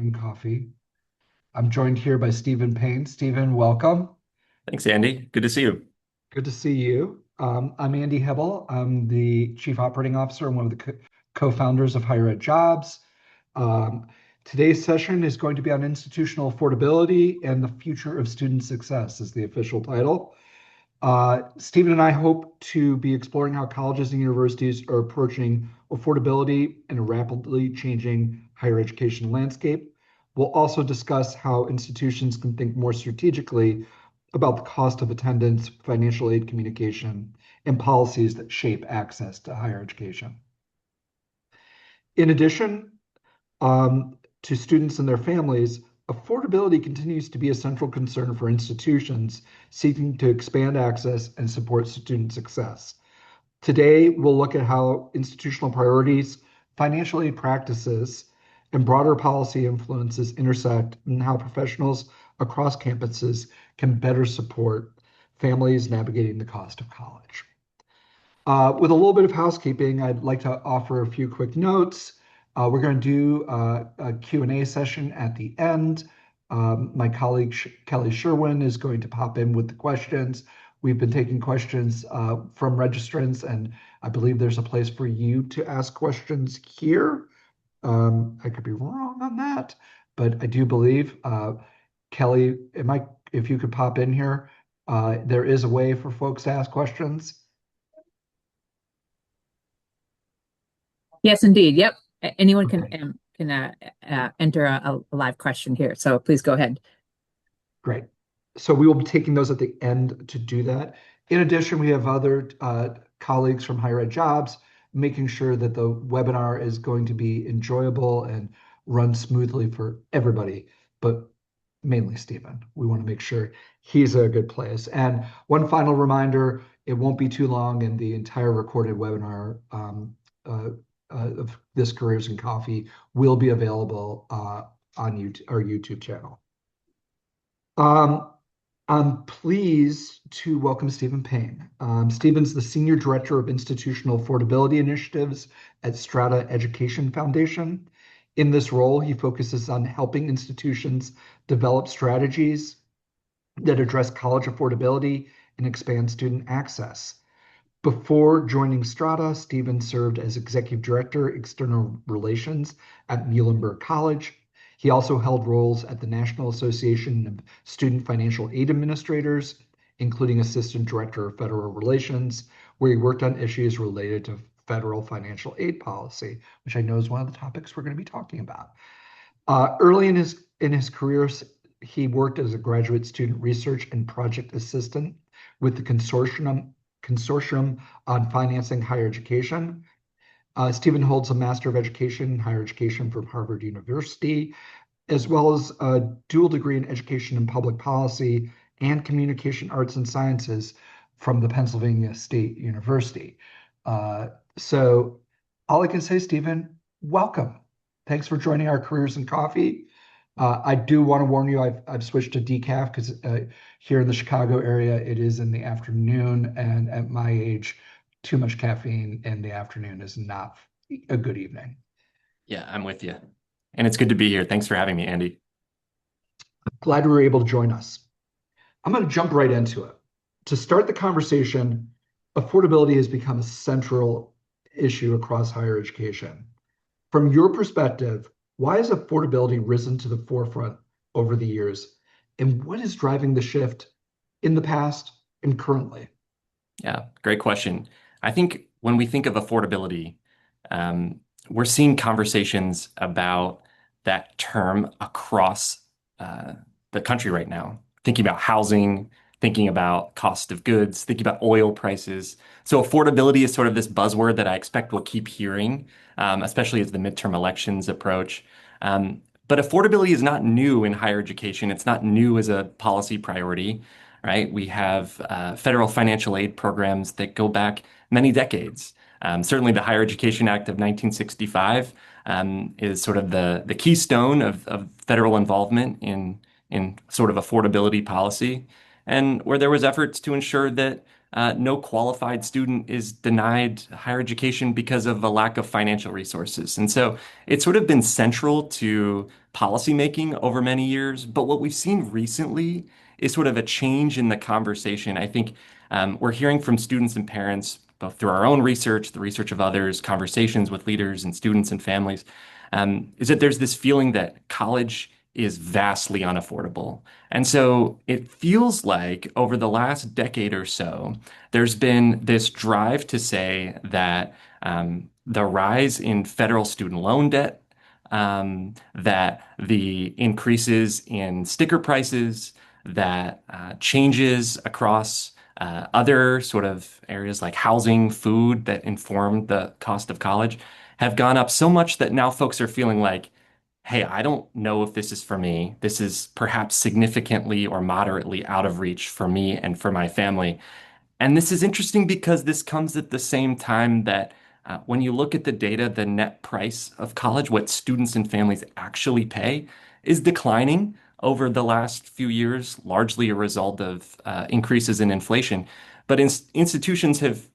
and Coffee. I'm joined here by Stephen Payne. Stephen, welcome. Thanks, Andy. Good to see you. Good to see you. I'm Andy Hebel. I'm the Chief Operating Officer and one of the co-founders of Higher Ed Jobs. Um, Today's session is going to be on institutional affordability and the future of student success is the official title. Stephen and I hope to be exploring how colleges and universities are approaching affordability in a rapidly changing higher education landscape. We'll also discuss how institutions can think more strategically about the cost of attendance, financial aid communication, and policies that shape access to higher education. In addition, to students and their families, affordability continues to be a central concern for institutions seeking to expand access and support student success. Today, we'll look at how institutional priorities, financial aid practices, and broader policy influences intersect and how professionals across campuses can better support families navigating the cost of college. With a little bit of housekeeping, I'd like to offer a few quick notes. We're going to do a Q&A session at the end. My colleague Kelly Sherwin is going to pop in with the questions. We've been taking questions from registrants, and I believe there's a place for you to ask questions here. I could be wrong on that, but I do believe, Kelly, if you could pop in here, there is a way for folks to ask questions. Yes, indeed. Yep. Anyone can Okay. enter a live question here. So please go ahead. Great. So we will be taking those at the end to do that. In addition, we have other colleagues from Higher Ed Jobs making sure that the webinar is going to be enjoyable and run smoothly for everybody, but mainly Stephen. We want to make sure he's a good place. And one final reminder, it won't be too long, and the entire recorded webinar of this Careers in Coffee will be available on our YouTube channel. I'm pleased to welcome Stephen Payne. Stephen's the Senior Director of Institutional Affordability Initiatives at Strada Education Foundation. In this role, he focuses on helping institutions develop strategies that address college affordability and expand student access. Before joining Strada, Stephen served as Executive Director, External Relations at Muhlenberg College. He also held roles at the National Association of Student Financial Aid Administrators, including Assistant Director of Federal Relations, where he worked on issues related to federal financial aid policy, which I know is one of the topics we're going to be talking about. Early in his career, he worked as a graduate student research and project assistant with the consortium on financing higher education. Stephen holds a Master of Education in Higher Education from Harvard University, as well as a dual degree in Education and Public Policy and Communication Arts and Sciences from the Pennsylvania State University. So all I can say, Stephen, welcome. Thanks for joining our Careers in Coffee. I do want to warn you, I've switched to decaf because here in the Chicago area, it is in the afternoon, and at my age, too much caffeine in the afternoon is not a good evening. Yeah, I'm with you. And it's good to be here. Thanks for having me, Andy. Glad you were able to join us. I'm going to jump right into it. To start the conversation, affordability has become a central issue across higher education. From your perspective, why has affordability risen to the forefront over the years? And what is driving the shift in the past and currently? Yeah, great question. I think when we think of affordability, we're seeing conversations about that term across the country right now, thinking about housing, thinking about cost of goods, thinking about oil prices. So affordability is sort of this buzzword that I expect we'll keep hearing, especially as the midterm elections approach. But affordability is not new in higher education. It's not new as a policy priority, right? We have federal financial aid programs that go back many decades. Certainly the Higher Education Act of 1965 is sort of the keystone of federal involvement in sort of affordability policy, and where there was efforts to ensure that no qualified student is denied higher education because of a lack of financial resources. And so it's sort of been central to policymaking over many years. But what we've seen recently is sort of a change in the conversation. I think we're hearing from students and parents, both through our own research, the research of others, conversations with leaders and students and families, is that there's this feeling that college is vastly unaffordable. And so it feels like over the last decade or so, there's been this drive to say that the rise in federal student loan debt, that the increases in sticker prices, that changes across other sort of areas like housing, food that inform the cost of college have gone up so much that now folks are feeling like, hey, I don't know if this is for me. This is perhaps significantly or moderately out of reach for me and for my family. And this is interesting because this comes at the same time that when you look at the data, the net price of college, what students and families actually pay, is declining over the last few years, largely a result of increases in inflation. But institutions have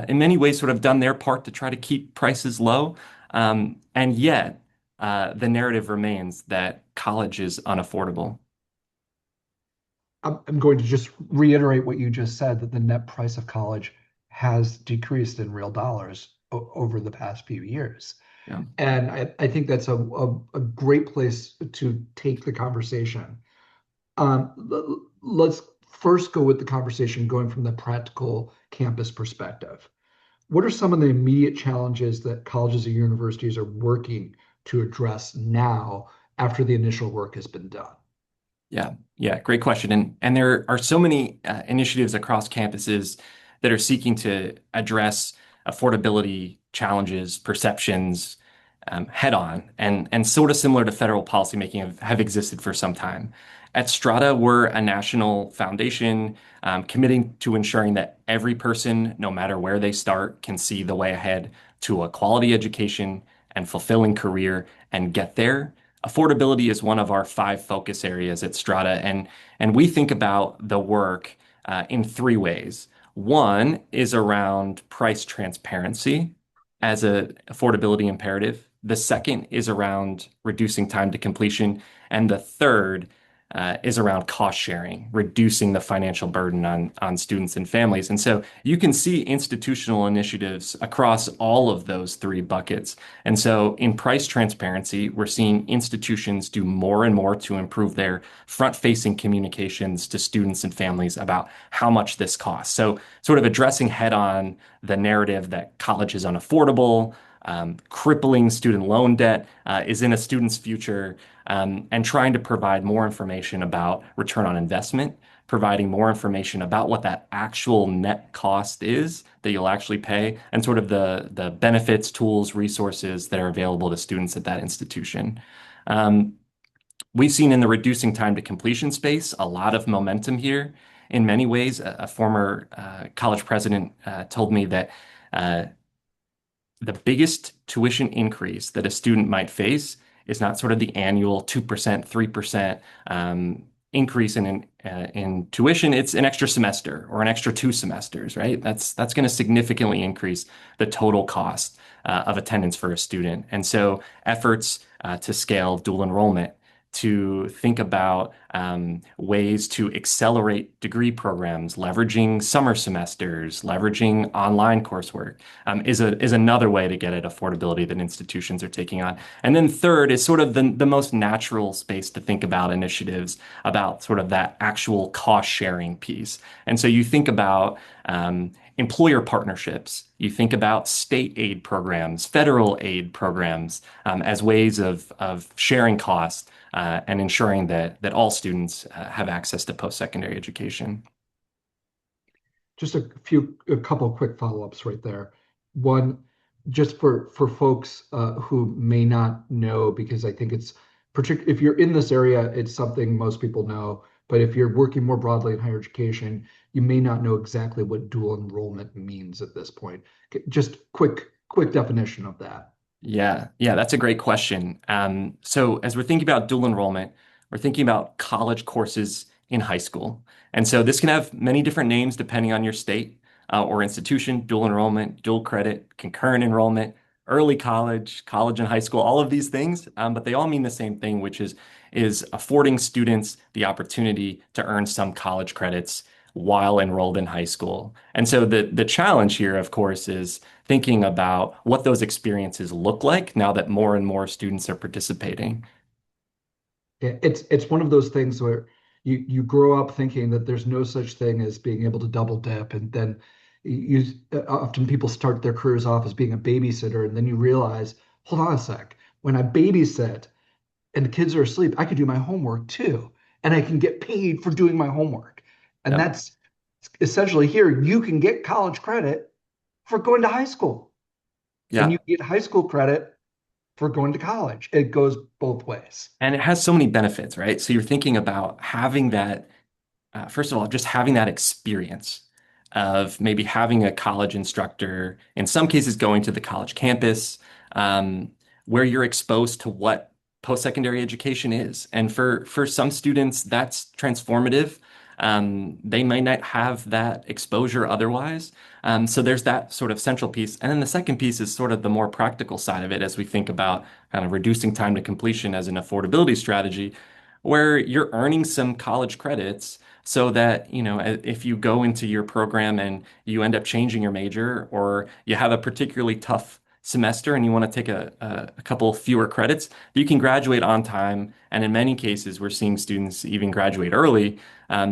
in many ways, sort of done their part to try to keep prices low. And yet, the narrative remains that college is unaffordable. I'm going to just reiterate what you just said, that the net price of college has decreased in real dollars over the past few years. Yeah. And I think that's a great place to take the conversation. Let's first go with the conversation going from the practical campus perspective. What are some of the immediate challenges that colleges and universities are working to address now after the initial work has been done? Yeah, great question. And there are so many initiatives across campuses that are seeking to address affordability challenges, perceptions head on, and sort of similar to federal policymaking have existed for some time. At Strada, we're a national foundation committing to ensuring that every person, no matter where they start, can see the way ahead to a quality education and fulfilling career and get there. Affordability is one of our 5 focus areas at Strata, and we think about the work in 3 ways. One is around price transparency as a affordability imperative. The second is around reducing time to completion, and the third is around cost sharing, reducing the financial burden on students and families. And so you can see institutional initiatives across all of those 3 buckets. And so in price transparency, we're seeing institutions do more and more to improve their front-facing communications to students and families about how much this costs. So sort of addressing head-on the narrative that college is unaffordable, crippling student loan debt is in a student's future, and trying to provide more information about return on investment, providing more information about what that actual net cost is that you'll actually pay, and sort of the benefits, tools, resources that are available to students at that institution. Um, we've seen in the reducing time to completion space a lot of momentum here. In many ways, a former college president told me that the biggest tuition increase that a student might face is not sort of the annual 2%, 3% increase in tuition. It's an extra semester or an extra 2 semesters, right? That's going to significantly increase the total cost of attendance for a student. And so efforts to scale dual enrollment, to think about ways to accelerate degree programs, leveraging summer semesters, leveraging online coursework, is another way to get at affordability that institutions are taking on. And then third is sort of the most natural space to think about initiatives about sort of that actual cost sharing piece. And so you think about employer partnerships. You think about state aid programs, federal aid programs as ways of sharing costs and ensuring that all students have access to post-secondary education. Just a couple of quick follow-ups right there. One, just for folks who may not know, because I think it's particular if you're in this area, it's something most people know. But if you're working more broadly in higher education, you may not know exactly what dual enrollment means at this point. Just quick definition of that. Yeah, that's a great question. So as we're thinking about dual enrollment, we're thinking about college courses in high school. And so this can have many different names depending on your state or institution: dual enrollment, dual credit, concurrent enrollment, early college, college and high school, all of these things. But they all mean the same thing, which is affording students the opportunity to earn some college credits while enrolled in high school. And so the challenge here, of course, is thinking about what those experiences look like now that more and more students are participating. Yeah, it's one of those things where you grow up thinking that there's no such thing as being able to double dip, and then you often people start their careers off as being a babysitter, and then you realize, hold on a sec, when I babysit and the kids are asleep, I could do my homework too, and I can get paid for doing my homework, and Yep. that's essentially here. You can get college credit for going to high school, and Yeah. you get high school credit for going to college. It goes both ways. And it has so many benefits, right? So you're thinking about having that first of all, just having that experience of maybe having a college instructor, in some cases going to the college campus, um, where you're exposed to what post-secondary education is. And for some students, that's transformative. They might not have that exposure otherwise. So there's that sort of central piece. And then the second piece is sort of the more practical side of it as we think about kind of reducing time to completion as an affordability strategy, where you're earning some college credits so that, if you go into your program and you end up changing your major, or you have a particularly tough semester and you want to take a couple fewer credits, you can graduate on time. And in many cases, we're seeing students even graduate early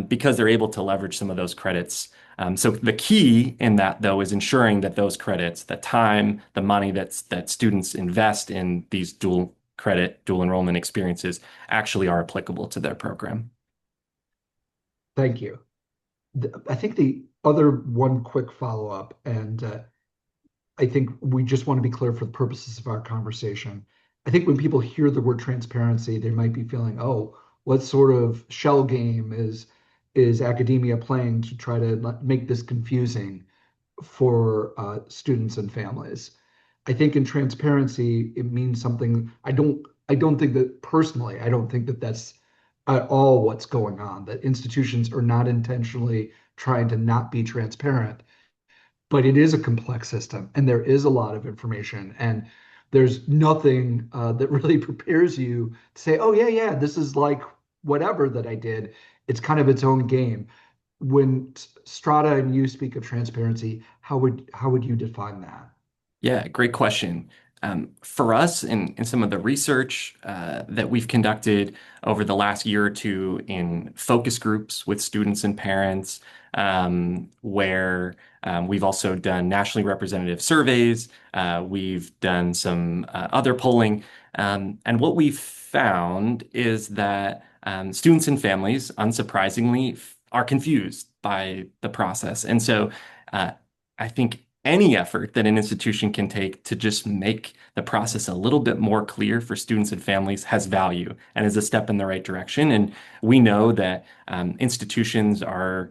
because they're able to leverage some of those credits. So the key in that, though, is ensuring that those credits, the time, the money that students invest in these dual credit, dual enrollment experiences actually are applicable to their program. Thank you. I think the other one quick follow-up, and I think we just want to be clear for the purposes of our conversation. I think when people hear the word transparency, they might be feeling, oh, what sort of shell game is academia playing to try to make this confusing for students and families? I think in transparency, it means something. I don't think that personally, I don't think that that's at all what's going on, that institutions are not intentionally trying to not be transparent, but it is a complex system and there is a lot of information, and there's nothing that really prepares you to say, oh yeah, yeah, this is like whatever that I did. It's kind of its own game. When Strada and you speak of transparency, how would you define that? Yeah, great question. For us, in some of the research that we've conducted over the last year or two in focus groups with students and parents, where we've also done nationally representative surveys, we've done some other polling, and what we've found is that students and families, unsurprisingly, are confused by the process. And so uh, I think any effort that an institution can take to just make the process a little bit more clear for students and families has value and is a step in the right direction. And we know that institutions are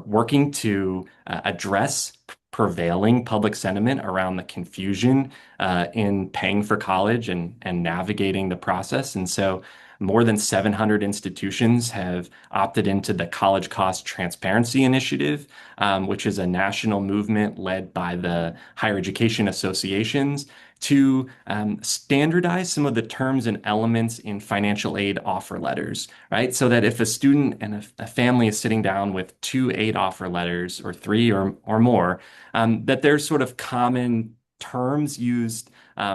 working to address prevailing public sentiment around the confusion in paying for college and navigating the process. And so more than 700 institutions have opted into the College Cost Transparency Initiative, which is a national movement led by the higher education associations to standardize some of the terms and elements in financial aid offer letters, right? So that if a student and a family is sitting down with two aid offer letters, or three or more, that there's sort of common terms used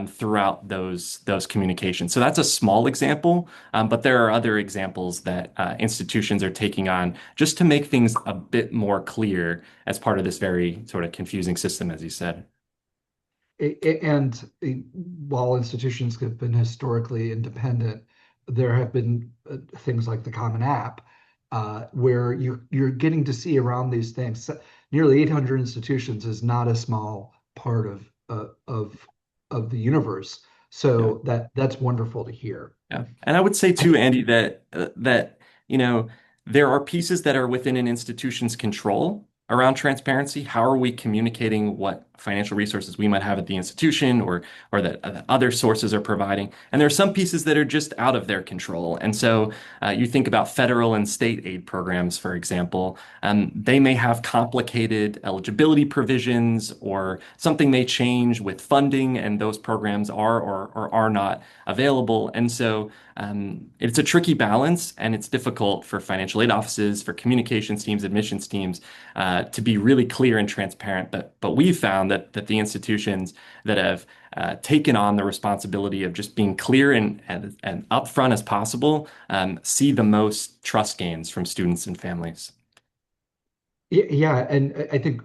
throughout those communications. So that's a small example, but there are other examples that institutions are taking on just to make things a bit more clear as part of this very sort of confusing system, as you said. And while institutions have been historically independent, there have been things like the Common App, where you're getting to see around these things. Nearly 800 institutions is not a small part of the universe. Yeah. So that's wonderful to hear. Yeah. And I would say I, too, Andy, that you know there are pieces that are within an institution's control around transparency? How are we communicating what financial resources we might have at the institution or that other sources are providing? And there are some pieces that are just out of their control. And so you think about federal and state aid programs, for example. They may have complicated eligibility provisions, or something may change with funding, and those programs are or are not available. And so it's a tricky balance, and it's difficult for financial aid offices, for communications teams, admissions teams, to be really clear and transparent. But we've found that the institutions that have taken on the responsibility of just being clear and upfront as possible see the most trust gains from students and families. Yeah, and I think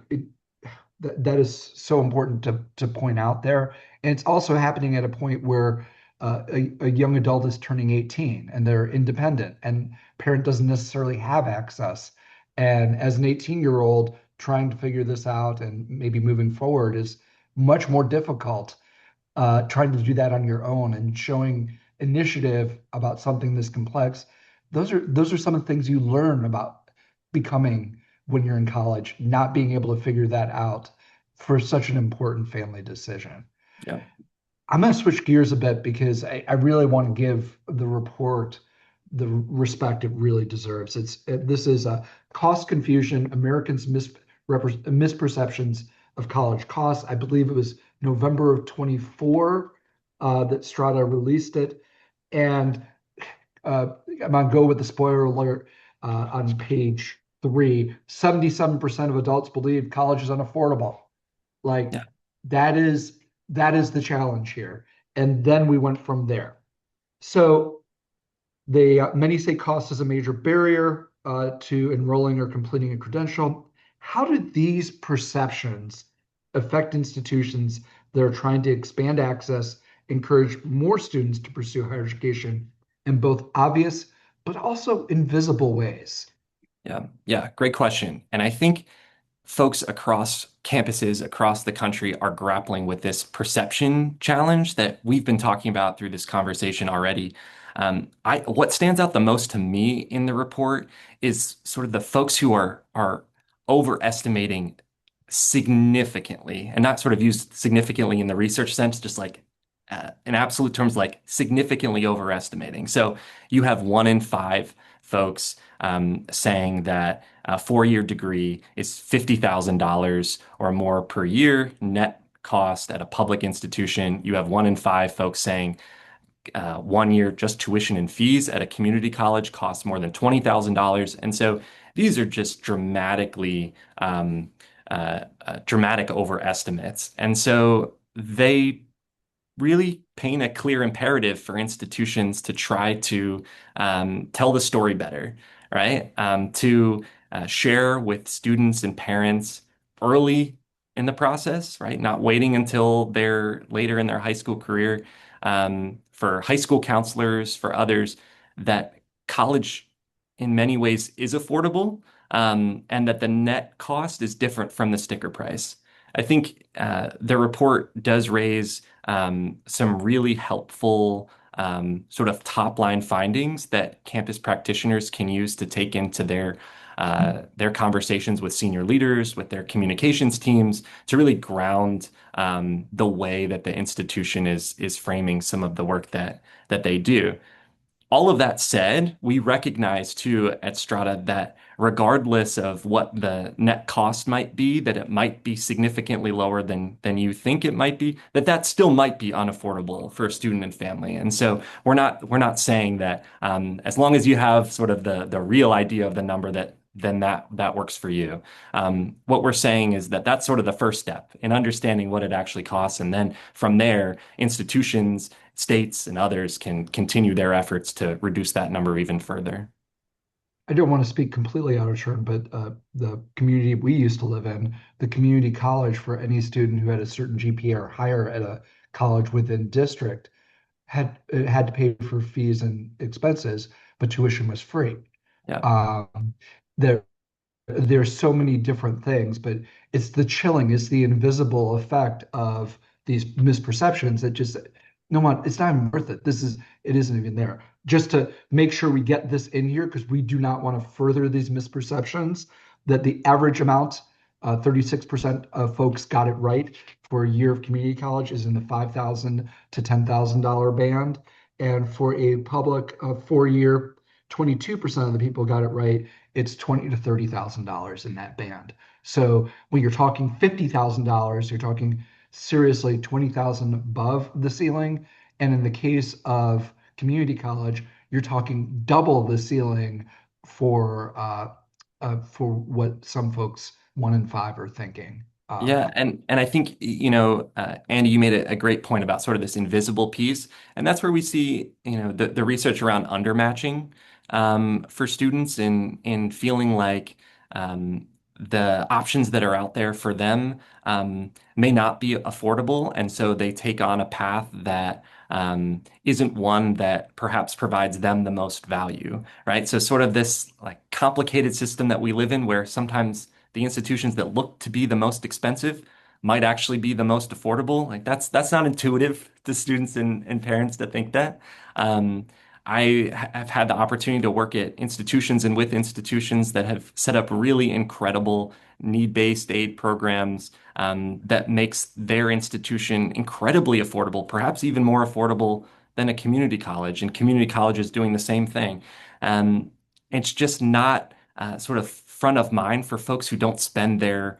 that is so important to point out there. And it's also happening at a point where a young adult is turning 18 and they're independent, and parent doesn't necessarily have access. And as an 18-year-old, trying to figure this out and maybe moving forward is much more difficult. Trying to do that on your own and showing initiative about something this complex, those are some of the things you learn about becoming when you're in college, not being able to figure that out for such an important family decision. Yeah. I'm going to switch gears a bit because I really want to give the report the respect it really deserves. This is a cost confusion, Americans misperceptions of college costs. I believe it was November of 24 that Strada released it, and I'm gonna go with the spoiler alert on page 3. 77% of adults believe college is unaffordable. Like Yeah. that is that is the challenge here. And then we went from there. So they many say cost is a major barrier to enrolling or completing a credential. How did these perceptions affect institutions that are trying to expand access, encourage more students to pursue higher education in both obvious but also invisible ways? Yeah. Yeah. Great question. And I think folks across campuses across the country are grappling with this perception challenge that we've been talking about through this conversation already. What stands out the most to me in the report is sort of the folks who are overestimating significantly, and not sort of used significantly in the research sense, just like in absolute terms, like significantly overestimating. So you have 1 in 5 folks saying that a 4-year degree is $50,000 or more per year net cost at a public institution. You have 1 in 5 folks saying 1 year just tuition and fees at a community college costs more than $20,000. And so these are just dramatic overestimates. And so they really paint a clear imperative for institutions to try to tell the story better, right? To share with students and parents early in the process, right? Not waiting until they're later in their high school career. For high school counselors, for others, that college in many ways is affordable, and that the net cost is different from the sticker price. I think the report does raise some really helpful sort of top line findings that campus practitioners can use to take into their conversations with senior leaders, with their communications teams, to really ground the way that the institution is framing some of the work that they do. All of that said, we recognize too at Strata that regardless of what the net cost might be, that it might be significantly lower than you think it might be, that still might be unaffordable for a student and family. And so we're not saying that as long as you have sort of the real idea of the number, that then that works for you. What we're saying is that that's sort of the first step in understanding what it actually costs, and then from there, institutions, states, and others can continue their efforts to reduce that number even further. I don't want to speak completely out of turn, but the community we used to live in, the community college for any student who had a certain GPA or higher at a college within district had to pay for fees and expenses, but tuition was free. Yeah. Um, there there's so many different things, but it's the invisible effect of these misperceptions that just no one, it's not even worth it. It isn't even there. Just to make sure we get this in here because we do not want to further these misperceptions that the average amount 36% of folks got it right for a year of community college is in the $5,000 to $10,000 band. And for a public 4-year, 22% of the people got it right. It's $20,000 to $30,000 in that band. So when you're talking $50,000, you're talking seriously 20,000 above the ceiling. And in the case of community college, you're talking double the ceiling for what some folks 1 in 5 are thinking. Yeah, and I think Andy, you made a great point about sort of this invisible piece, and that's where we see the research around undermatching for students in feeling like the options that are out there for them may not be affordable, and so they take on a path that isn't one that perhaps provides them the most value, right? So sort of this like complicated system that we live in, where sometimes the institutions that look to be the most expensive might actually be the most affordable. Like that's not intuitive to students and parents to think that. Um, have had the opportunity to work at institutions and with institutions that have set up really incredible need-based aid programs that makes their institution incredibly affordable, perhaps even more affordable than a community college. And community college is doing the same thing. Um, it's just not sort of front of mind for folks who don't spend their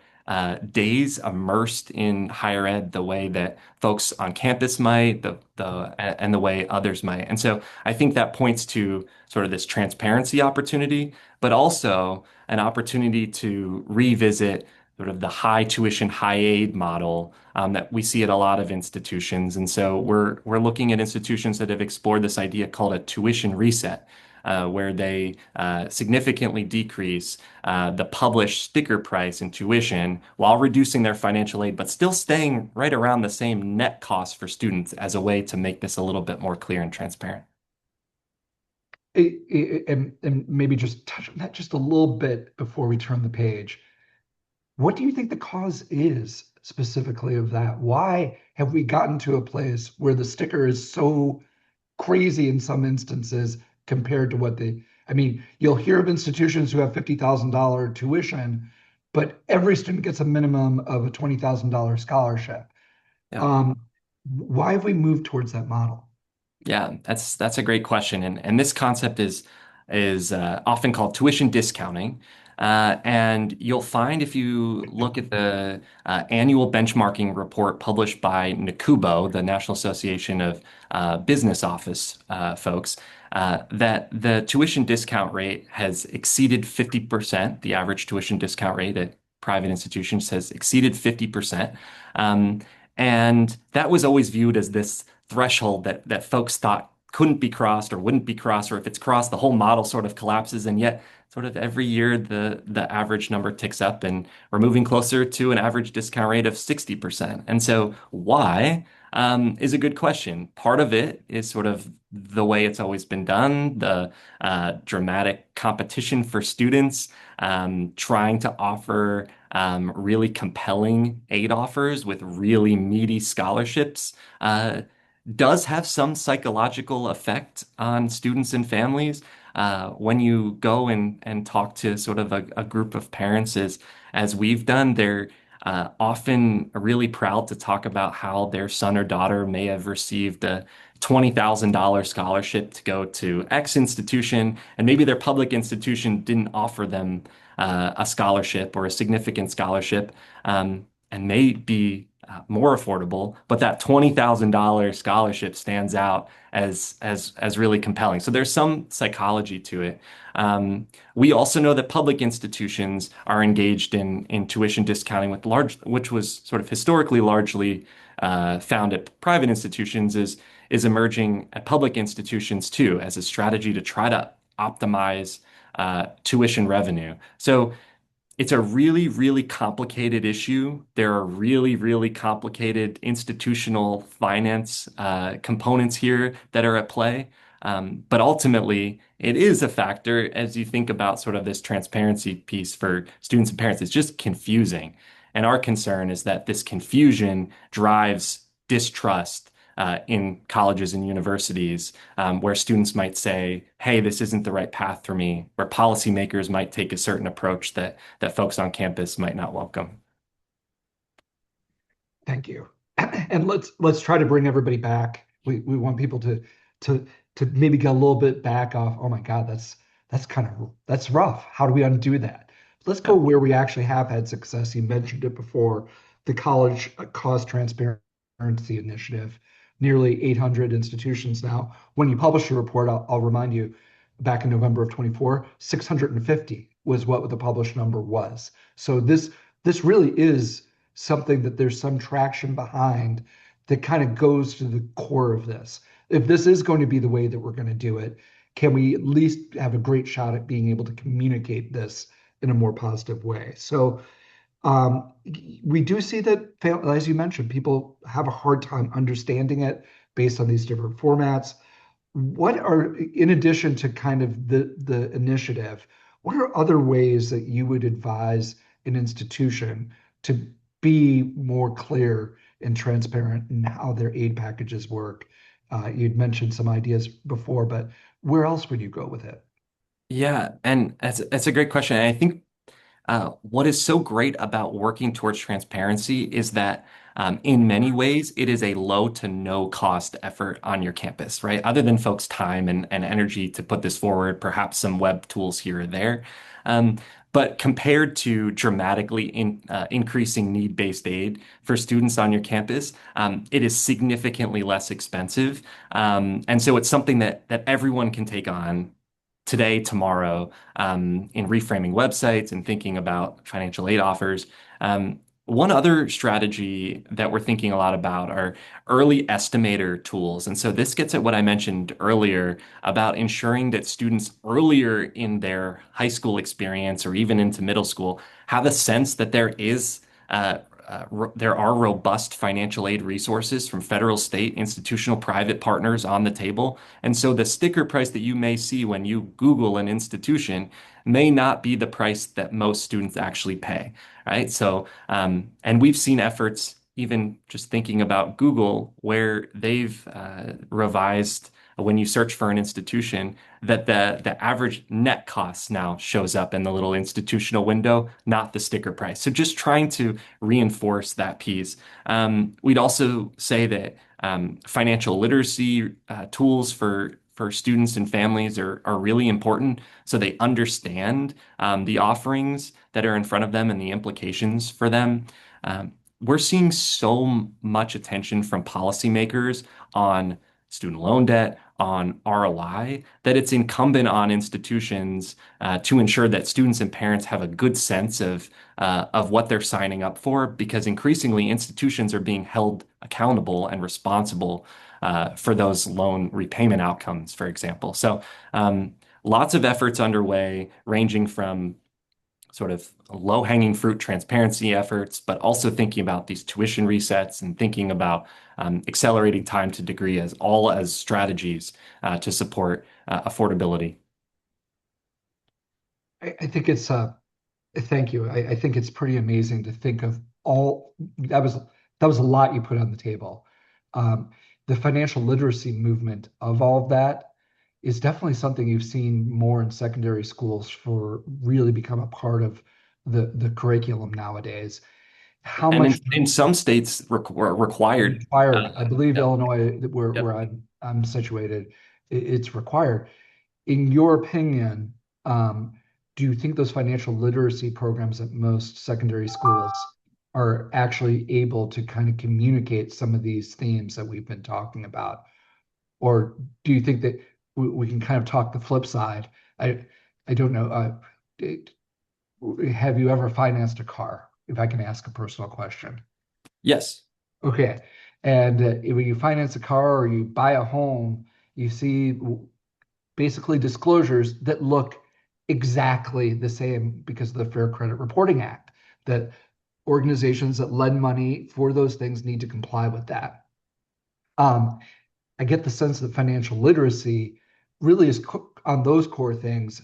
days immersed in higher ed the way that folks on campus might, and the way others might. And so I think that points to sort of this transparency opportunity, but also an opportunity to revisit sort of the high tuition, high aid model that we see at a lot of institutions. And so we're looking at institutions that have explored this idea called a tuition reset, where they significantly decrease the published sticker price and tuition while reducing their financial aid, but still staying right around the same net cost for students as a way to make this a little bit more clear and transparent. And maybe just touch on that just a little bit before we turn the page. What do you think the cause is specifically of that? Why have we gotten to a place where the sticker is so crazy in some instances compared to what I mean, you'll hear of institutions who have $50,000 tuition, but every student gets a minimum of a $20,000 scholarship. Yeah. Um, why have we moved towards that model? Yeah, that's a great question, and this concept is often called tuition discounting, and you'll find if you look at the annual benchmarking report published by NACUBO, the National Association of Business Office folks, that the tuition discount rate has exceeded 50%. The average tuition discount rate at private institutions has exceeded 50%. Um, and that was always viewed as this threshold that folks thought couldn't be crossed or wouldn't be crossed, or if it's crossed, the whole model sort of collapses. And yet, sort of every year, the average number ticks up, and we're moving closer to an average discount rate of 60%. And so, why is a good question. Part of it is sort of the way it's always been done, the dramatic competition for students, trying to offer really compelling aid offers with really meaty scholarships does have some psychological effect on students and families. When you go and talk to sort of a group of parents, as we've done, they're often really proud to talk about how their son or daughter may have received a $20,000 scholarship to go to X institution, and maybe their public institution didn't offer them a scholarship or a significant scholarship, and may be more affordable, but that $20,000 scholarship stands out as really compelling. So there's some psychology to it. We also know that public institutions are engaged in tuition discounting which was sort of historically largely found at private institutions, is emerging at public institutions too as a strategy to try to optimize tuition revenue. So it's a really, really complicated issue. There are really, really complicated institutional finance components here that are at play. But ultimately, it is a factor as you think about sort of this transparency piece for students and parents. It's just confusing. And our concern is that this confusion drives distrust in colleges and universities, where students might say, "Hey, this isn't the right path for me," where policymakers might take a certain approach that folks on campus might not welcome. Thank you. And let's try to bring everybody back. We want people to to maybe get a little bit back off. Oh my God, that's kind of that's rough. How do we undo that? Let's go Yeah. where we actually have had success. You mentioned it before, the College Cost Transparency Initiative. Nearly 800 institutions now. When you publish a report, I'll remind you, back in November of 24, 650 was what the published number was. So this really is something that there's some traction behind that kind of goes to the core of this. If this is going to be the way that we're going to do it, can we at least have a great shot at being able to communicate this in a more positive way? So um, we do see that, as you mentioned, people have a hard time understanding it based on these different formats. What are, in addition to kind of the initiative, what are other ways that you would advise an institution to be more clear and transparent in how their aid packages work? You'd mentioned some ideas before, but where else would you go with it? Yeah, and that's a great question. And I think what is so great about working towards transparency is that in many ways, it is a low to no cost effort on your campus, right? Other than folks' time and energy to put this forward, perhaps some web tools here or there. Um, but compared to dramatically increasing need-based aid for students on your campus, it is significantly less expensive. And so it's something that everyone can take on today, tomorrow, in reframing websites and thinking about financial aid offers. One other strategy that we're thinking a lot about are early estimator tools. And so this gets at what I mentioned earlier about ensuring that students earlier in their high school experience or even into middle school have a sense that there are robust financial aid resources from federal, state, institutional, private partners on the table. And so the sticker price that you may see when you Google an institution may not be the price that most students actually pay, right? So, and we've seen efforts, even just thinking about Google, where they've revised when you search for an institution that the average net cost now shows up in the little institutional window, not the sticker price. So just trying to reinforce that piece. We'd also say that financial literacy tools for students and families are really important so they understand the offerings that are in front of them and the implications for them. We're seeing so much attention from policymakers on student loan debt, on ROI, that it's incumbent on institutions to ensure that students and parents have a good sense of what they're signing up for, because increasingly institutions are being held accountable and responsible for those loan repayment outcomes, for example. So lots of efforts underway, ranging from sort of low-hanging fruit transparency efforts, but also thinking about these tuition resets and thinking about accelerating time to degree as all as strategies to support affordability. I think it's thank you. I think it's pretty amazing to think of all that was a lot you put on the table. Um, the financial literacy movement of all of that is definitely something you've seen more in secondary schools for really become a part of the curriculum nowadays. How And much in some states required. required? I believe Yep, Illinois, yep. where I'm situated, it's required. In your opinion, um, do you think those financial literacy programs at most secondary schools are actually able to kind of communicate some of these themes that we've been talking about? Or do you think that we can kind of talk the flip side? I don't know. It- have you ever financed a car? If I can ask a personal question. Yes. Okay. And when you finance a car or you buy a home, you see basically disclosures that look exactly the same because of the Fair Credit Reporting Act, that organizations that lend money for those things need to comply with that. Um, I get the sense that financial literacy really is on those core things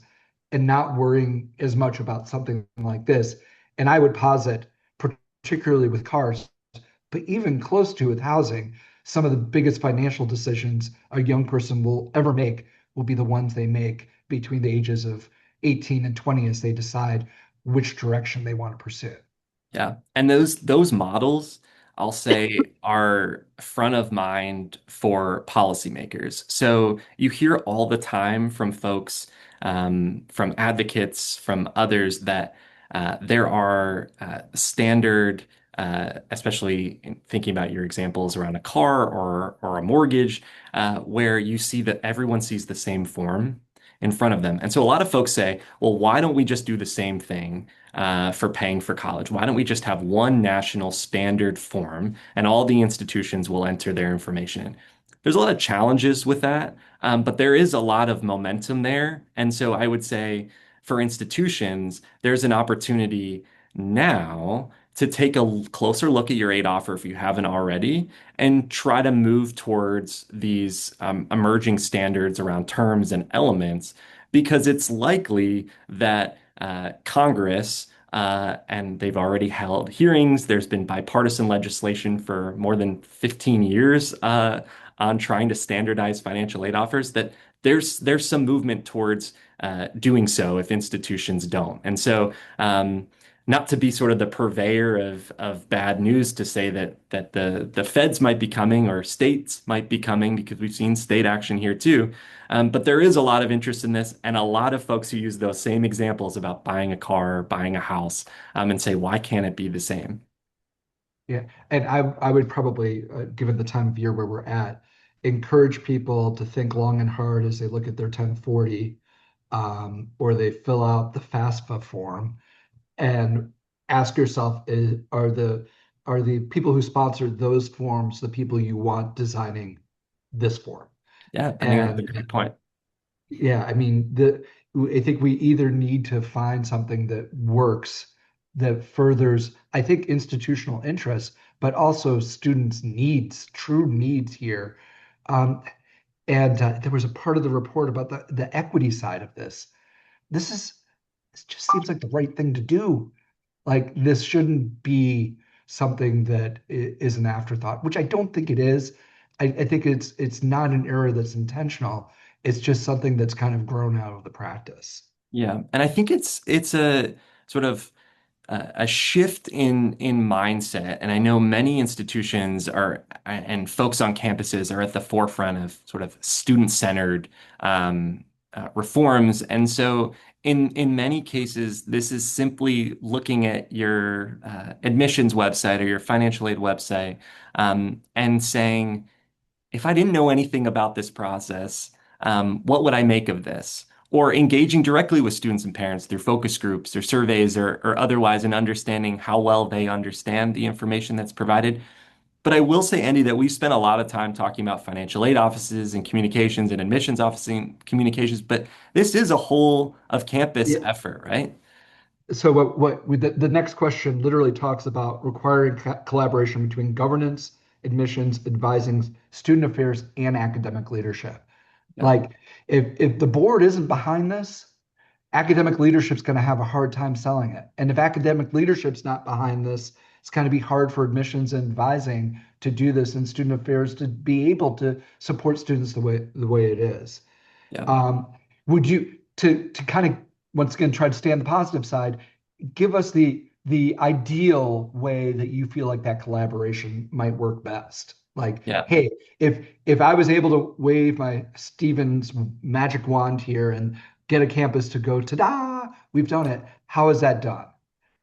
and not worrying as much about something like this. And I would posit, particularly with cars, but even close to with housing, some of the biggest financial decisions a young person will ever make will be the ones they make between the ages of 18 and 20 as they decide which direction they want to pursue. Yeah. And those models, I'll say, are front of mind for policymakers. So you hear all the time from folks, from advocates, from others that there are standard, especially in thinking about your examples around a car or a mortgage, where you see that everyone sees the same form in front of them. And so a lot of folks say, well, why don't we just do the same thing? For paying for college? Why don't we just have one national standard form and all the institutions will enter their information? There's a lot of challenges with that, but there is a lot of momentum there. And so I would say for institutions, there's an opportunity now to take a closer look at your aid offer if you haven't already and try to move towards these emerging standards around terms and elements because it's likely that Congress, and they've already held hearings. There's been bipartisan legislation for more than 15 years on trying to standardize financial aid offers. That there's some movement towards doing so if institutions don't. And so, not to be sort of the purveyor of bad news to say that the feds might be coming or states might be coming because we've seen state action here too. But there is a lot of interest in this, and a lot of folks who use those same examples about buying a car, buying a house, and say, why can't it be the same? Yeah, and I would probably, given the time of year where we're at, encourage people to think long and hard as they look at their 1040, or they fill out the FAFSA form, and ask yourself, are the people who sponsored those forms the people you want designing this form? Yeah, I think that's a And great point. yeah, I mean, I think we either need to find something that works, that furthers, I think, institutional interests, but also students' needs, true needs here. Um, and there was a part of the report about the equity side of this. This is, this just seems like the right thing to do. Like this shouldn't be something that is an afterthought, which I don't think it is. I think it's not an error that's intentional. It's just something that's kind of grown out of the practice. Yeah, and I think it's a sort of a shift in mindset, and I know many institutions are and folks on campuses are at the forefront of sort of student-centered reforms, and so in many cases, this is simply looking at your admissions website or your financial aid website and saying, if I didn't know anything about this process, what would I make of this? Or engaging directly with students and parents through focus groups or surveys or otherwise and understanding how well they understand the information that's provided. But I will say, Andy, that we've spent a lot of time talking about financial aid offices and communications and admissions offices and communications, but this is a whole of campus Yeah. effort, right? So the next question literally talks about requiring collaboration between governance, admissions, advising, student affairs, and academic leadership. Yeah. Like if the board isn't behind this, academic leadership's going to have a hard time selling it. And if academic leadership's not behind this, it's going to be hard for admissions and advising to do this and student affairs to be able to support students the way it is. Yeah. Um, would you to kind of once again try to stay on the positive side, give us the ideal way that you feel like that collaboration might work best. Like, Yeah. hey, if I was able to wave my Stevens magic wand here and get a campus to go, ta-da, we've done it. How is that done?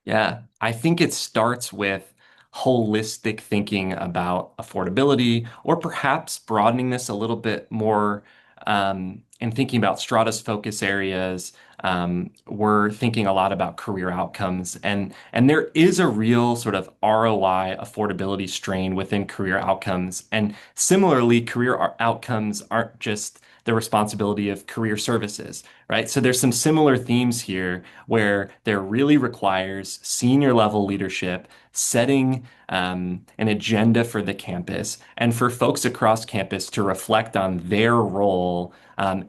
Yeah, I think it starts with holistic thinking about affordability, or perhaps broadening this a little bit more and thinking about Strada's focus areas. We're thinking a lot about career outcomes, and there is a real sort of ROI affordability strain within career outcomes. And similarly, outcomes aren't just the responsibility of career services, right? So there's some similar themes here where there really requires senior level leadership setting an agenda for the campus and for folks across campus to reflect on their role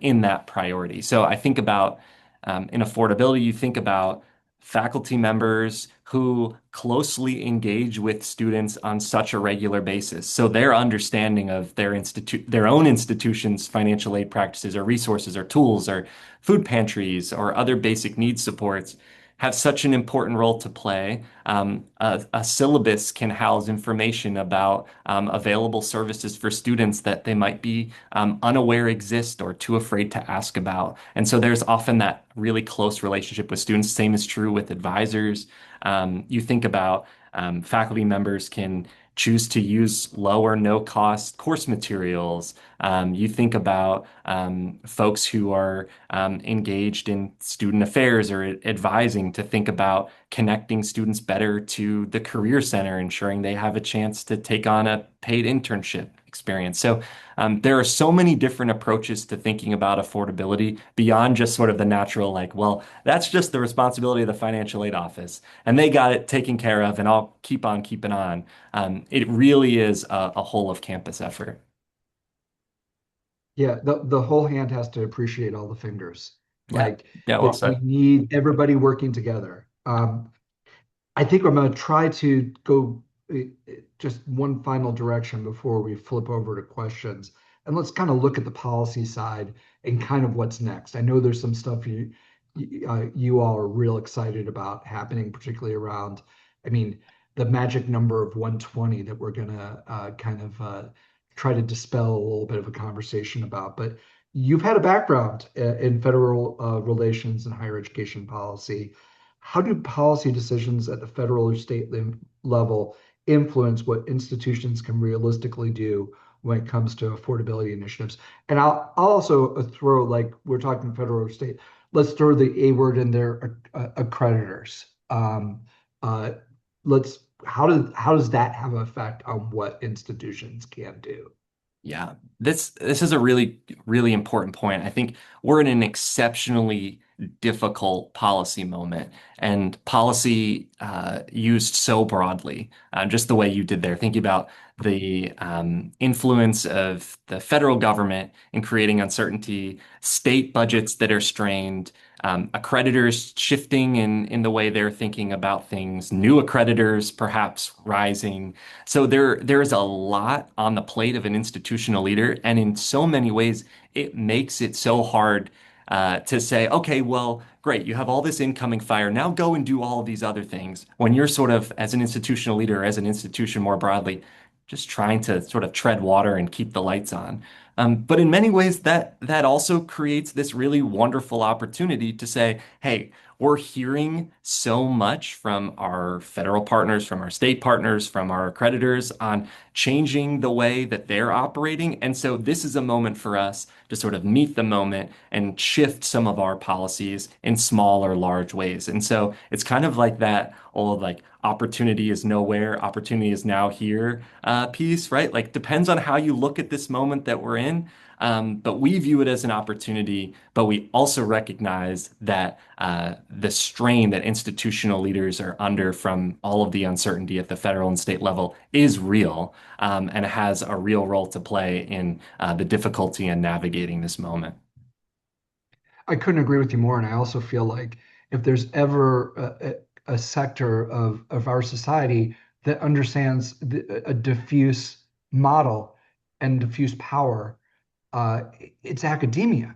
in that priority. So I think about in affordability, you think about faculty members who closely engage with students on such a regular basis. So their understanding of their own institution's financial aid practices or resources or tools or food pantries or other basic needs supports have such an important role to play. A syllabus can house information about available services for students that they might be unaware exist or too afraid to ask about. And so there's often that really close relationship with students. Same is true with advisors. You think about faculty members can choose to use low or no cost course materials. You think about folks who are engaged in student affairs or advising to think about connecting students better to the Career Center, ensuring they have a chance to take on a paid internship experience. So there are so many different approaches to thinking about affordability beyond just sort of the natural, like, well, that's just the responsibility of the financial aid office, and they got it taken care of, and I'll keep on keeping on. It really is a whole of campus effort. Yeah, the whole hand has to appreciate all the fingers. Yeah, Like yeah, well we said. need everybody working together. I think I'm going to try to go just one final direction before we flip over to questions. And let's kind of look at the policy side and kind of what's next. I know there's some stuff you all are real excited about happening, particularly around, I mean, the magic number of 120 that we're going to kind of try to dispel a little bit of a conversation about. But you've had a background in federal relations and higher education policy. How do policy decisions at the federal or state level influence what institutions can realistically do when it comes to affordability initiatives? And I'll also throw, like we're talking federal or state, let's throw the A word in there, accreditors. Uh, let's how does that have an effect on what institutions can do? Yeah, this is a really important point. I think we're in an exceptionally difficult policy moment, and policy used so broadly, just the way you did there. Thinking about the influence of the federal government in creating uncertainty, state budgets that are strained, accreditors shifting in the way they're thinking about things, new accreditors perhaps rising. So there's a lot on the plate of an institutional leader, and in so many ways, it makes it so hard to say, okay, well, great, you have all this incoming fire. Now go and do all of these other things. When you're sort of, as an institutional leader, as an institution more broadly, just trying to sort of tread water and keep the lights on. But in many ways, that also creates this really wonderful opportunity to say, hey, we're hearing so much from our federal partners, from our state partners, from our accreditors on changing the way that they're operating. And so this is a moment for us to sort of meet the moment and shift some of our policies in small or large ways. And so it's kind of like that old, like, opportunity is nowhere, opportunity is now here piece, right? Like, depends on how you look at this moment that we're in. But we view it as an opportunity, but we also recognize that the strain that institutional leaders are under from all of the uncertainty at the federal and state level is real, and has a real role to play in the difficulty in navigating this moment. I couldn't agree with you more. And I also feel like if there's ever a sector of our society that understands a diffuse model and diffuse power, it's academia.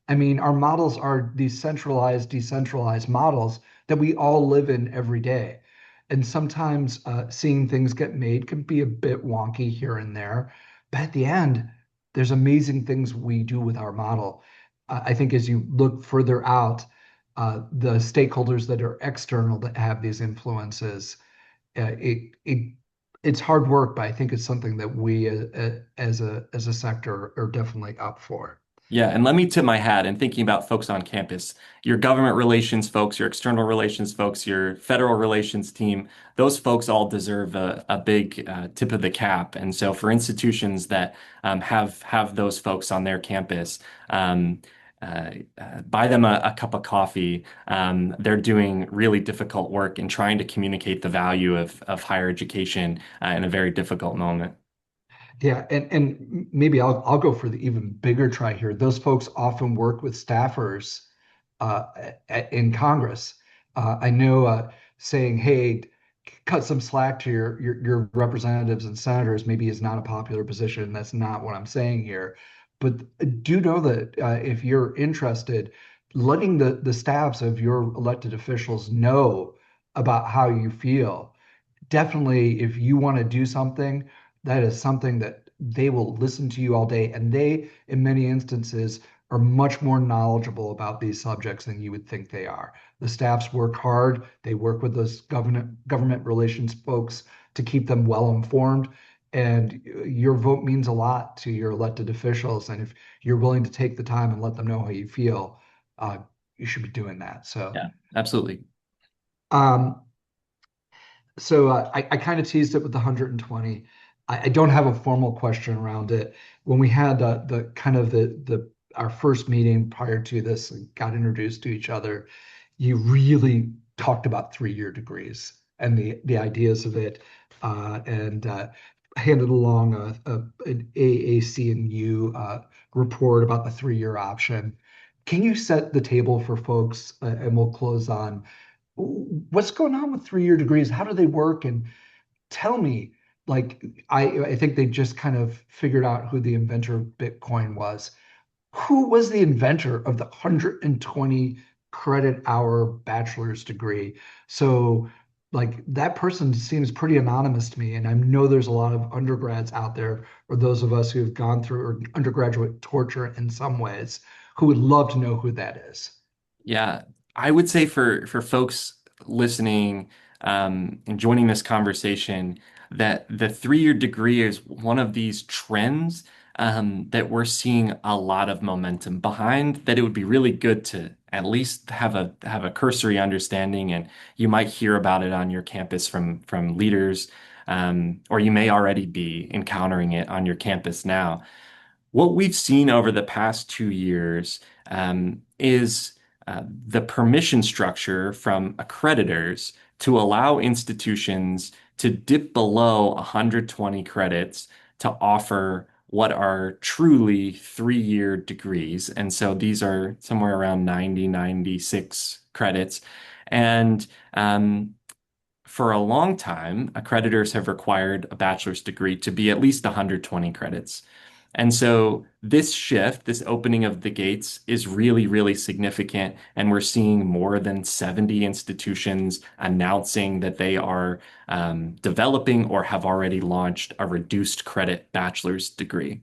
I mean, our models are these centralized, decentralized models that we all live in every day. And sometimes seeing things get made can be a bit wonky here and there. But at the end, there's amazing things we do with our model. I think as you look further out, the stakeholders that are external that have these influences, it's hard work, but I think it's something that we as a sector are definitely up for. Yeah, and let me tip my hat in thinking about folks on campus, your government relations folks, your external relations folks, your federal relations team, those folks all deserve a big tip of the cap. And so for institutions that have those folks on their campus, buy them a cup of coffee. They're doing really difficult work in trying to communicate the value of higher education in a very difficult moment. Yeah, and maybe I'll go for the even bigger try here. Those folks often work with staffers in Congress, I know saying, hey, cut some slack to your representatives and senators maybe is not a popular position. That's not what I'm saying here. But do know that if you're interested, letting the staffs of your elected officials know about how you feel, definitely if you want to do something, that is something that they will listen to you all day. And they, in many instances, are much more knowledgeable about these subjects than you would think they are. The staffs work hard. They work with those government relations folks to keep them well informed. And your vote means a lot to your elected officials. And if you're willing to take the time and let them know how you feel, uh, you should be doing that. So, Yeah, absolutely. um, I kind of teased it with the 120. I don't have a formal question around it. When we had the kind of the our first meeting prior to this and got introduced to each other, you really talked about 3-year degrees and the ideas of it, and handed along an AAC and U report about the 3-year option. Can you set the table for folks, and we'll close on what's going on with 3-year degrees? How do they work? And tell me, like, I think they just kind of figured out who the inventor of Bitcoin was. Who was the inventor of the 120 credit hour bachelor's degree? So, like, that person seems pretty anonymous to me. And I know there's a lot of undergrads out there, or those of us who've gone through or undergraduate torture in some ways, who would love to know who that is. Yeah, I would say for folks listening and joining this conversation, that the 3-year degree is one of these trends that we're seeing a lot of momentum behind. That it would be really good to at least have a cursory understanding, and you might hear about it on your campus from leaders, or you may already be encountering it on your campus now. What we've seen over the past 2 years is the permission structure from accreditors to allow institutions to dip below 120 credits to offer what are truly 3-year degrees. And so these are somewhere around 90, 96 credits. And for a long time, accreditors have required a bachelor's degree to be at least 120 credits. And so this shift, this opening of the gates is really, really significant. And we're seeing more than 70 institutions announcing that they are developing or have already launched a reduced credit bachelor's degree.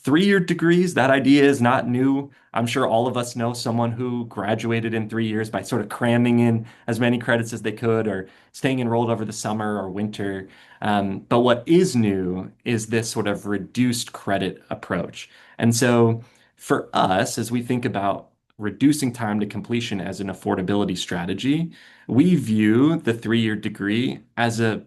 3-year degrees, that idea is not new. I'm sure all of us know someone who graduated in 3 years by sort of cramming in as many credits as they could or staying enrolled over the summer or winter. But what is new is this sort of reduced credit approach. And so for us, as we think about reducing time to completion as an affordability strategy, we view the 3-year degree as a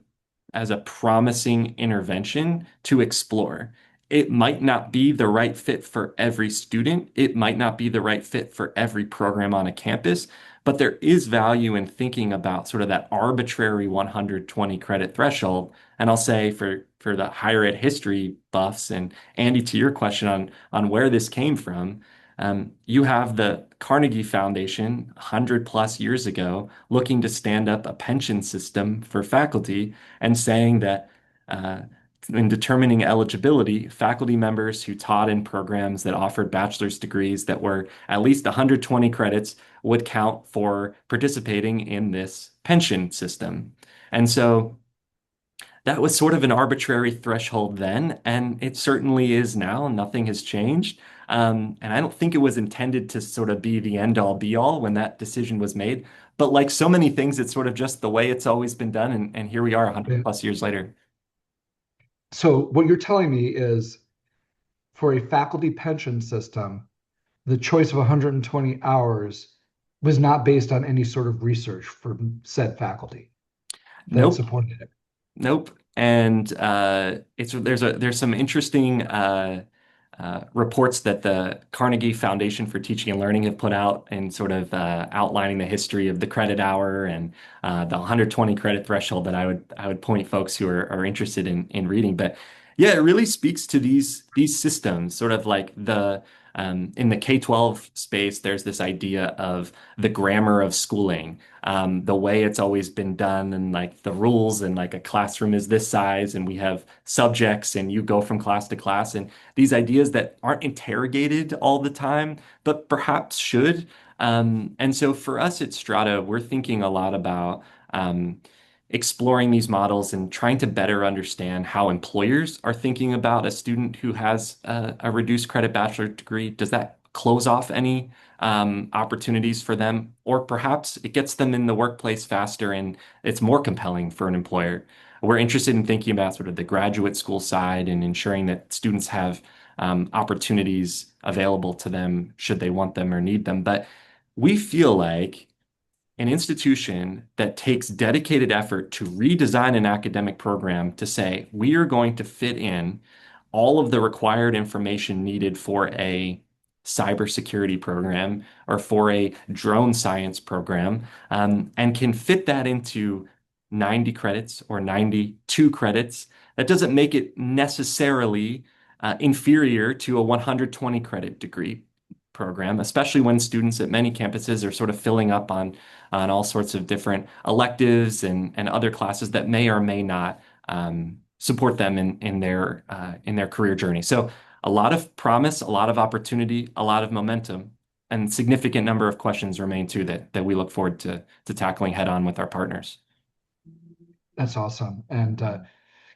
promising intervention to explore. It might not be the right fit for every student. It might not be the right fit for every program on a campus, but there is value in thinking about sort of that arbitrary 120 credit threshold. And I'll say for the higher ed history buffs, and Andy, to your question on where this came from, you have the Carnegie Foundation 100 plus years ago looking to stand up a pension system for faculty and saying that uh, in determining eligibility, faculty members who taught in programs that offered bachelor's degrees that were at least 120 credits would count for participating in this pension system. And so that was sort of an arbitrary threshold then, and it certainly is now. Nothing has changed. And I don't think it was intended to sort of be the end all be all when that decision was made. But like so many things, it's sort of just the way it's always been done. And here we are 100 Yeah. plus years later. So what you're telling me is for a faculty pension system, the choice of 120 hours was not based on any sort of research from said faculty that Nope. supported it. Nope. And it's there's some interesting reports that the Carnegie Foundation for Teaching and Learning have put out and sort of outlining the history of the credit hour and the 120 credit threshold that I would point folks who are interested in reading. But yeah, it really speaks to these systems, sort of like In the K-12 space, there's this idea of the grammar of schooling, the way it's always been done, and like the rules, and like a classroom is this size, and we have subjects, and you go from class to class, and these ideas that aren't interrogated all the time, but perhaps should. And so for us at Strada, we're thinking a lot about exploring these models and trying to better understand how employers are thinking about a student who has a reduced credit bachelor degree. Does that close off any opportunities for them? Or perhaps it gets them in the workplace faster and it's more compelling for an employer. We're interested in thinking about sort of the graduate school side and ensuring that students have opportunities available to them should they want them or need them. But we feel like an institution that takes dedicated effort to redesign an academic program to say, we are going to fit in all of the required information needed for a cybersecurity program or for a drone science program, and can fit that into 90 credits or 92 credits. That doesn't make it necessarily inferior to a 120 credit degree program, especially when students at many campuses are sort of filling up on all sorts of different electives and other classes that may or may not support them in their career journey. So a lot of promise, a lot of opportunity, a lot of momentum, and significant number of questions remain too that we look forward to tackling head on with our partners. That's awesome. And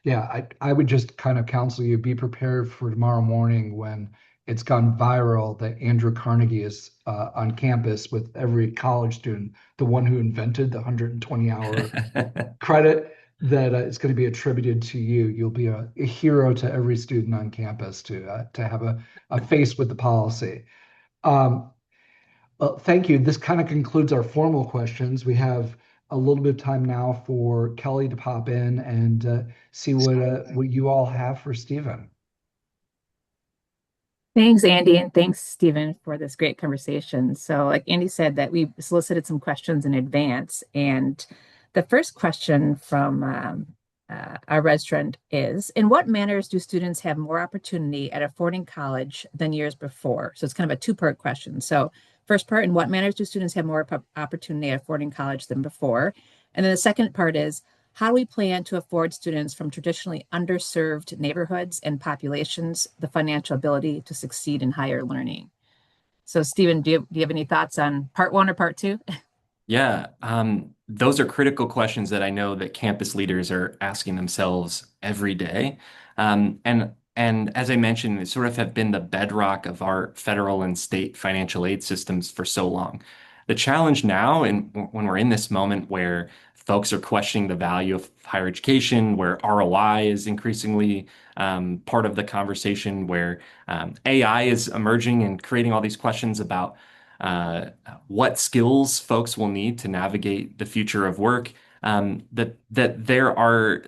yeah, I would just kind of counsel you be prepared for tomorrow morning when it's gone viral that Andrew Carnegie is on campus with every college student, the one who invented the 120-hour credit that is going to be attributed to you. You'll be a hero to every student on campus to have a face with the policy. Um, well, thank you. This kind of concludes our formal questions. We have a little bit of time now for Kelly to pop in and see what you all have for Stephen. Thanks, Andy, and thanks, Stephen, for this great conversation. So, like Andy said, that we solicited some questions in advance, and the first question from our registrant is, in what manners do students have more opportunity at affording college than years before? So it's kind of a two-part question. So first part, in what manners do students have more opportunity at affording college than before? And then the second part is, how do we plan to afford students from traditionally underserved neighborhoods and populations the financial ability to succeed in higher learning? So, Stephen, do you have any thoughts on part one or part two? Yeah, those are critical questions that I know that campus leaders are asking themselves every day. And as I mentioned, they sort of have been the bedrock of our federal and state financial aid systems for so long. The challenge now, and when we're in this moment where folks are questioning the value of higher education, where ROI is increasingly part of the conversation, where AI is emerging and creating all these questions about what skills folks will need to navigate the future of work. That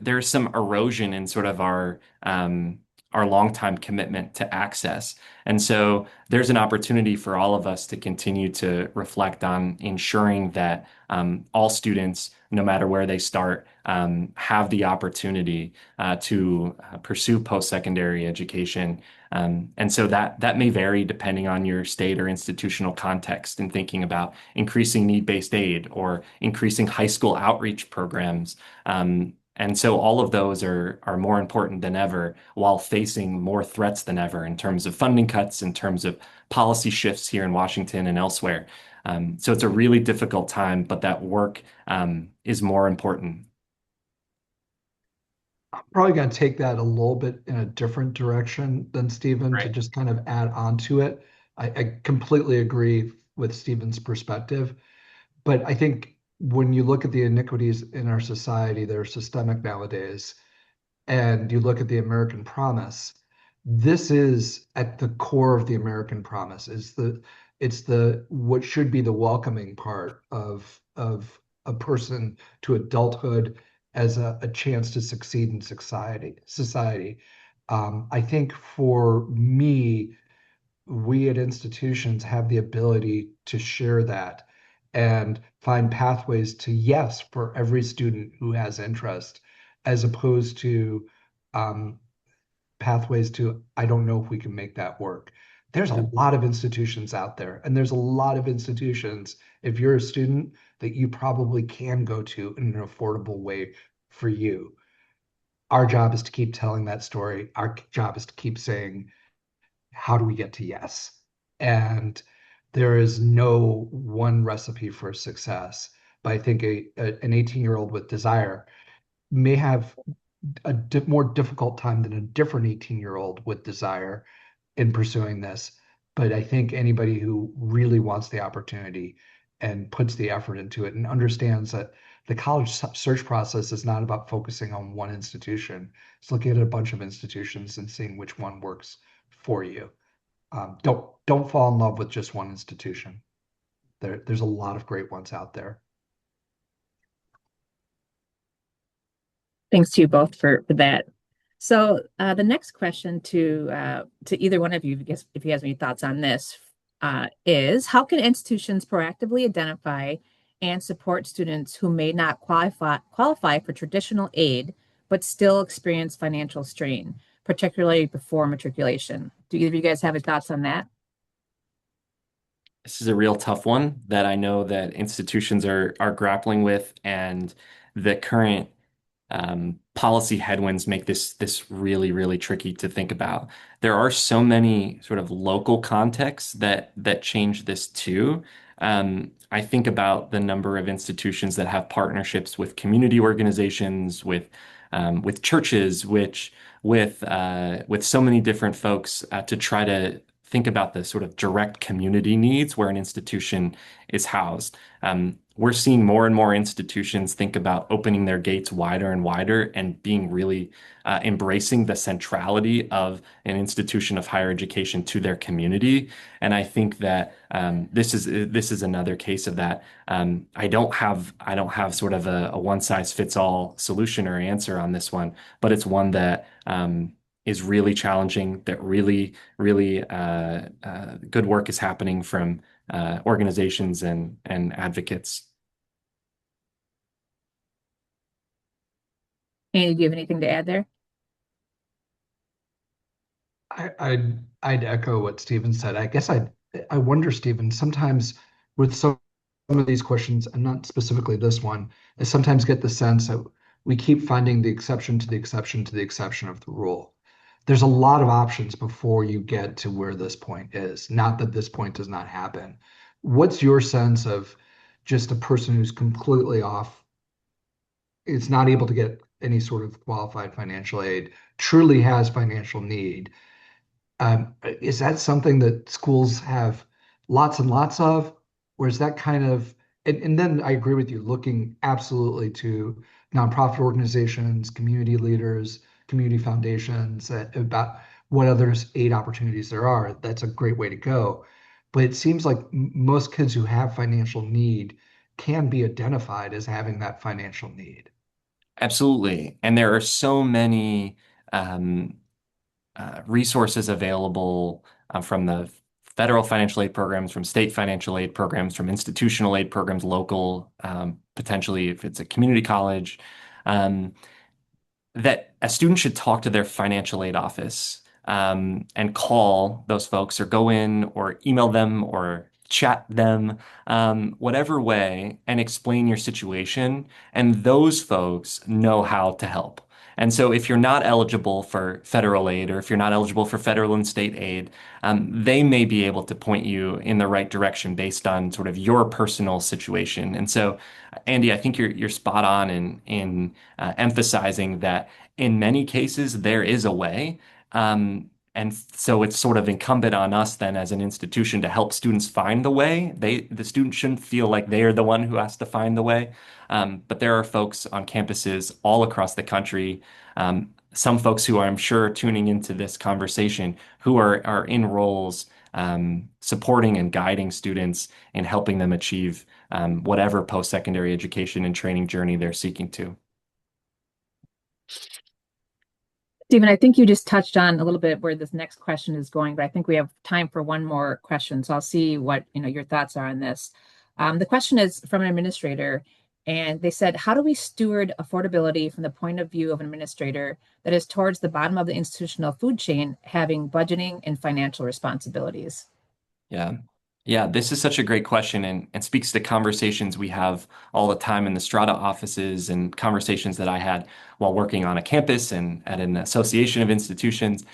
there's some erosion in sort of our longtime commitment to access. And so there's an opportunity for all of us to continue to reflect on ensuring that all students, no matter where they start, have the opportunity to pursue post-secondary education. And so that may vary depending on your state or institutional context in thinking about increasing need-based aid or increasing high school outreach programs. And so all of those are more important than ever while facing more threats than ever in terms of funding cuts, in terms of policy shifts here in Washington and elsewhere. So it's a really difficult time, but that work is more important. I'm probably going to take that a little bit in a different direction than Stephen to Right. just kind of add on to it. I completely agree with Stephen's perspective, but I think when you look at the iniquities in our society that are systemic nowadays, and you look at the American promise, this is at the core of the American promise. It's the what should be the welcoming part of a person to adulthood as a chance to succeed in society. I think for me, we at institutions have the ability to share that and find pathways to yes for every student who has interest, as opposed to um, pathways to I don't know if we can make that work. There's a lot of institutions out there, and there's a lot of institutions, if you're a student, that you probably can go to in an affordable way for you. Our job is to keep telling that story. Our job is to keep saying, how do we get to yes? And there is no one recipe for success. But I think an 18-year-old with desire may have a more difficult time than a different 18-year-old with desire in pursuing this. But I think anybody who really wants the opportunity and puts the effort into it and understands that the college search process is not about focusing on one institution. It's looking at a bunch of institutions and seeing which one works for you. Don't fall in love with just one institution. There's a lot of great ones out there. Thanks to you both for that. So the next question to either one of you, I guess, if you have any thoughts on this, is how can institutions proactively identify and support students who may not qualify for traditional aid but still experience financial strain, particularly before matriculation? Do either of you guys have any thoughts on that? This is a real tough one that I know that institutions are grappling with, and the current policy headwinds make this really, really tricky to think about. There are so many sort of local contexts that change this too. I think about the number of institutions that have partnerships with community organizations, with churches, which with so many different folks to try to think about the sort of direct community needs where an institution is housed. We're seeing more and more institutions think about opening their gates wider and wider and being really embracing the centrality of an institution of higher education to their community. And I think that this is another case of that. I don't have sort of a one size fits all solution or answer on this one, but it's one that is really challenging. That really good work is happening from organizations and advocates. Andy, do you have anything to add there? I'd echo what Stephen said. I guess I wonder, Stephen, sometimes with some of these questions, and not specifically this one, I sometimes get the sense that we keep finding the exception to the exception to the exception of the rule. There's a lot of options before you get to where this point is. Not that this point does not happen. What's your sense of just a person who's completely off, is not able to get any sort of qualified financial aid, truly has financial need? Is that something that schools have lots and lots of, or is that kind of, and then I agree with you, looking absolutely to nonprofit organizations, community leaders, community foundations, about what other aid opportunities there are. That's a great way to go. But it seems like most kids who have financial need can be identified as having that financial need. Absolutely. And there are so many um, resources available from the federal financial aid programs, from state financial aid programs, from institutional aid programs, local, potentially if it's a community college, um, that a student should talk to their financial aid office and call those folks or go in or email them or chat them, whatever way, and explain your situation. And those folks know how to help. And so if you're not eligible for federal aid or if you're not eligible for federal and state aid, they may be able to point you in the right direction based on sort of your personal situation. And so, Andy, I think you're spot on in emphasizing that in many cases there is a way. And so it's sort of incumbent on us then as an institution to help students find the way. The student shouldn't feel like they are the one who has to find the way. But there are folks on campuses all across the country, some folks who I'm sure are tuning into this conversation who are in roles supporting and guiding students and helping them achieve whatever post-secondary education and training journey they're seeking to. Stephen, I think you just touched on a little bit where this next question is going, but I think we have time for one more question. So I'll see what your thoughts are on this. The question is from an administrator. And they said, how do we steward affordability from the point of view of an administrator that is towards the bottom of the institutional food chain, having budgeting and financial responsibilities? Yeah. Yeah, this is such a great question and speaks to conversations we have all the time in the Strada offices and conversations that I had while working on a campus and at an association of institutions.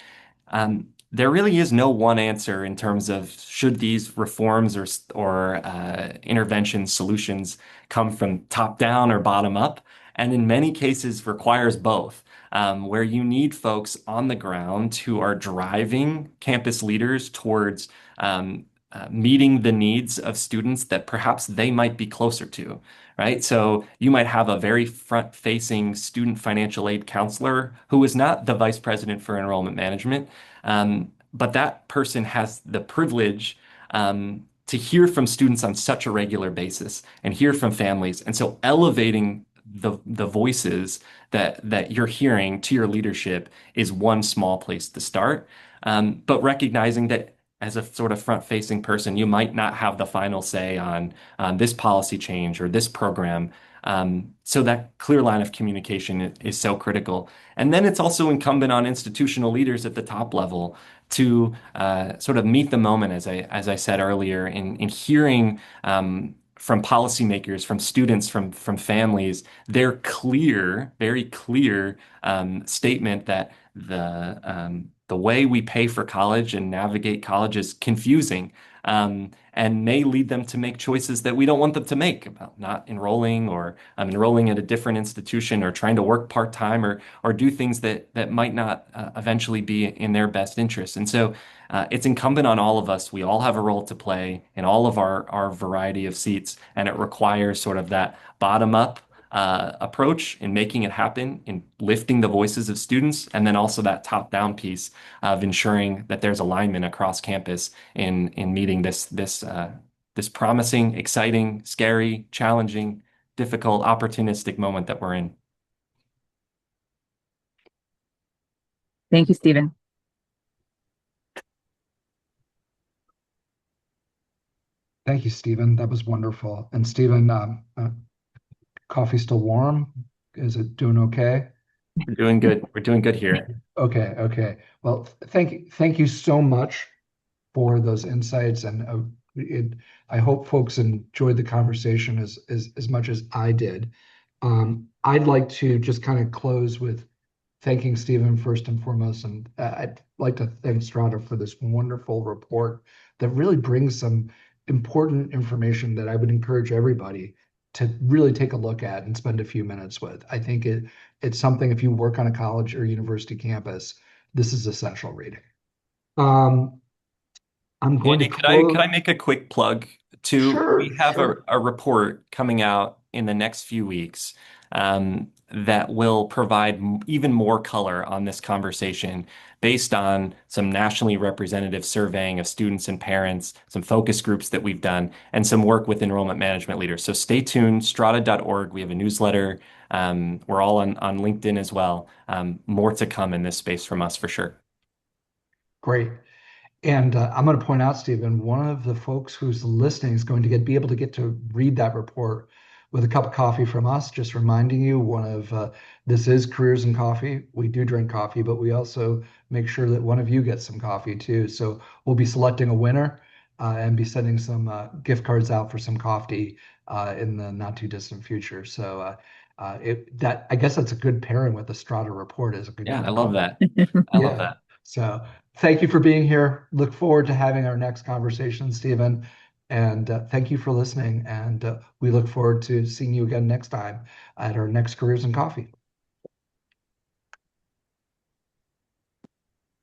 There really is no one answer in terms of should these reforms or intervention solutions come from top down or bottom up, and in many cases requires both. Where you need folks on the ground who are driving campus leaders towards meeting the needs of students that perhaps they might be closer to, right? So you might have a very front-facing student financial aid counselor who is not the vice president for enrollment management, but that person has the privilege to hear from students on such a regular basis and hear from families. And so elevating the voices that you're hearing to your leadership is one small place to start. But recognizing that as a sort of front-facing person, you might not have the final say on this policy change or this program. So that clear line of communication is so critical. And then it's also incumbent on institutional leaders at the top level to sort of meet the moment, as I said earlier, in hearing from policymakers, from students, from families, their clear, very clear statement that the way we pay for college and navigate college is confusing, and may lead them to make choices that we don't want them to make about not enrolling or enrolling at a different institution or trying to work part-time or do things that might not eventually be in their best interest. And so it's incumbent on all of us. We all have a role to play in all of our variety of seats, and it requires sort of that bottom-up approach in making it happen, in lifting the voices of students, and then also that top-down piece of ensuring that there's alignment across campus in meeting this promising, exciting, scary, challenging, difficult, opportunistic moment that we're in. Thank you, Stephen. Thank you, Stephen. That was wonderful. And Stephen, coffee still warm? Is it doing okay? We're doing good. We're doing good here. Okay, okay. Well, thank you so much for those insights, and I hope folks enjoyed the conversation as much as I did. I'd like to just kind of close with thanking Stephen first and foremost, and I'd like to thank Strada for this wonderful report that really brings some important information that I would encourage everybody to really take a look at and spend a few minutes with. I think it's something, if you work on a college or university campus, this is essential reading. I'm going to Andy, could I close. make a quick plug too? Sure, We have sure. a report coming out in the next few weeks that will provide even more color on this conversation based on some nationally representative surveying of students and parents, some focus groups that we've done, and some work with enrollment management leaders. So stay tuned, strata.org. We have a newsletter. We're all on LinkedIn as well. More to come in this space from us for sure. Great. And I'm going to point out, Stephen, one of the folks who's listening is going to be able to get to read that report with a cup of coffee from us. Just reminding you, this is Careers in Coffee. We do drink coffee, but we also make sure that one of you gets some coffee too. So we'll be selecting a winner and be sending some gift cards out for some coffee in the not too distant future. So I guess that's a good pairing with the Strata report is a good. Yeah, I love that. I love Yeah. that. So thank you for being here. Look forward to having our next conversation, Stephen. And thank you for listening. And we look forward to seeing you again next time at our next Careers in Coffee.